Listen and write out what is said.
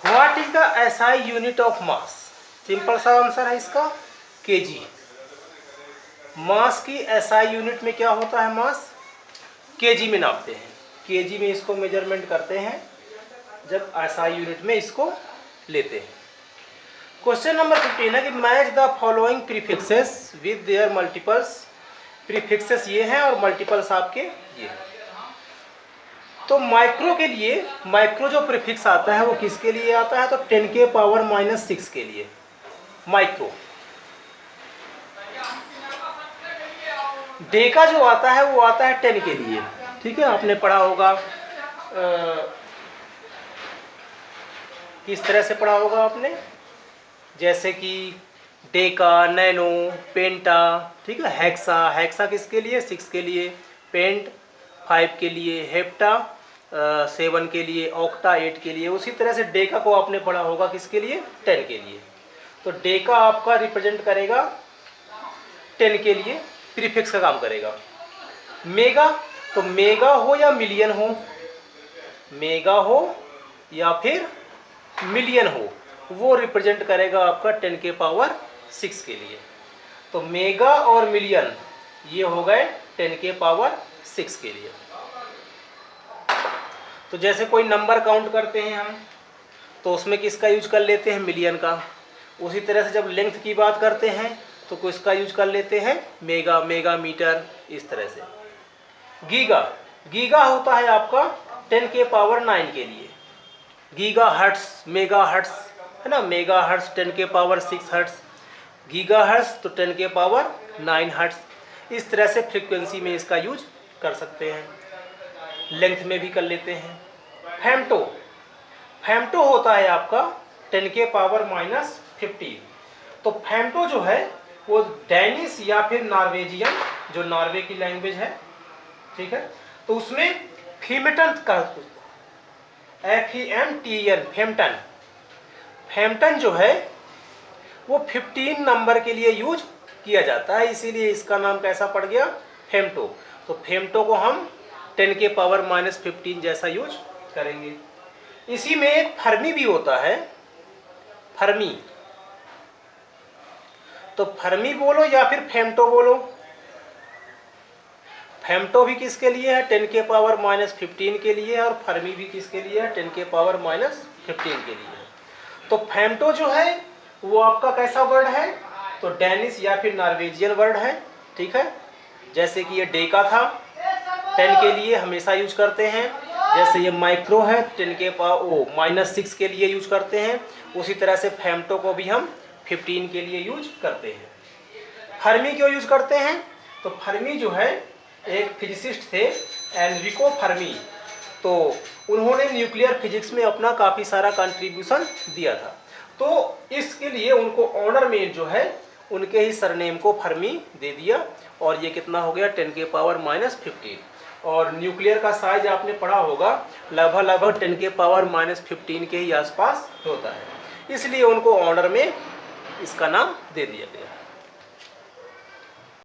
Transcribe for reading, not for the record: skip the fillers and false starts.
What is the SI unit of mass? Simple सा answer है इसका केजी। मास की एसआई यूनिट में क्या होता है? मास केजी में नापते हैं, केजी में इसको मेजरमेंट करते हैं जब एसआई यूनिट में इसको लेते हैं। क्वेश्चन नंबर 15 है कि match the following prefixes with their multiples. Prefixes ये हैं और मल्टीपल्स आपके ये। तो माइक्रो के लिए, माइक्रो जो प्रीफिक्स आता है वो किसके लिए आता है? तो 10 के पावर -6 के लिए माइक्रो। डेका जो आता है वो आता है 10 के लिए। ठीक है, आपने पढ़ा होगा, किस तरह से पढ़ा होगा आपने? जैसे कि डेका, नैनो, पेंटा, ठीक है, हेक्सा, हेक्सा किसके लिए? 6 के लिए, पेंट 5 के लिए, हेप्टा 7 के लिए, ऑक्टा 8 के लिए। उसी तरह से डेका को आपने पढ़ा होगा किसके लिए? 10 के लिए। तो डेका आपका रिप्रेजेंट करेगा 10 के लिए, प्रीफिक्स का काम करेगा। मेगा, तो मेगा हो या मिलियन हो, मेगा हो या फिर मिलियन हो, वो रिप्रेजेंट करेगा आपका 10 के पावर 6 के लिए। तो मेगा और मिलियन ये हो गए 10 के पावर 6 के लिए। तो जैसे कोई नंबर काउंट करते हैं हम, तो उसमें किसका यूज कर लेते हैं? मिलियन का। उसी तरह से जब लेंथ की बात करते हैं तो किसका यूज कर लेते हैं? मेगा, मेगा मीटर, इस तरह से। गीगा, गीगा होता है आपका 10 के पावर 9 के लिए। गीगा हर्ट्स, मेगा हर्ट्स है ना, मेगा हर्ट्स 10 के पावर 6 हर्ट्स, गीगा हर्ट्स तो 10 के पावर 9 हर्ट्स। इस तरह से फ्रीक्वेंसी में इसका यूज कर सकते हैं, लेंथ में भी कर लेते हैं। फेम्टो, फेम्टो होता है आपका 10 के पावर -15। तो फेम्टो जो है वो डैनिश या फिर नॉर्वेजियन, जो नॉर्वे की लैंग्वेज है, ठीक है, तो उसमें फीमेटन का, FEMTN, फेम्टन, फेम्टन जो है वो 15 नंबर के लिए यूज किया जाता है, इसीलिए इसका नाम कैसा पड़ गया? फेम्टो। तो फेम्टो को हम 10 के पावर -15 जैसा यूज करेंगे। इसी में एक फर्मी भी होता है, फर्मी। तो फर्मी बोलो या फिर फेम्टो बोलो, फेम्टो भी किसके लिए है? 10 के पावर -15 के लिए, और फर्मी भी किसके लिए है? 10 के पावर -15 के लिए। तो फेम्टो जो है वो आपका कैसा वर्ड है? तो डैनिश या फिर नॉर्वेजियन वर्ड है, ठीक है। जैसे कि ये डेका था 10 के लिए हमेशा यूज करते हैं, जैसे ये माइक्रो है 10 के पावर -6 के लिए यूज करते हैं, उसी तरह से फेम्टो को भी हम 15 के लिए यूज करते हैं। फर्मी क्यों यूज करते हैं? तो फर्मी जो है एक फिजिसिस्ट थे, एनरिको फर्मी, तो उन्होंने न्यूक्लियर फिजिक्स में अपना काफ़ी सारा कंट्रीब्यूशन दिया था, तो इसके लिए उनको ऑनर में जो है उनके ही सरनेम को फर्मी दे दिया, और ये कितना हो गया? 10 के पावर -15। और न्यूक्लियर का साइज आपने पढ़ा होगा, लगभग 10 के पावर -15 के ही आसपास होता है, इसलिए उनको ऑनर में इसका नाम दे दिया गया।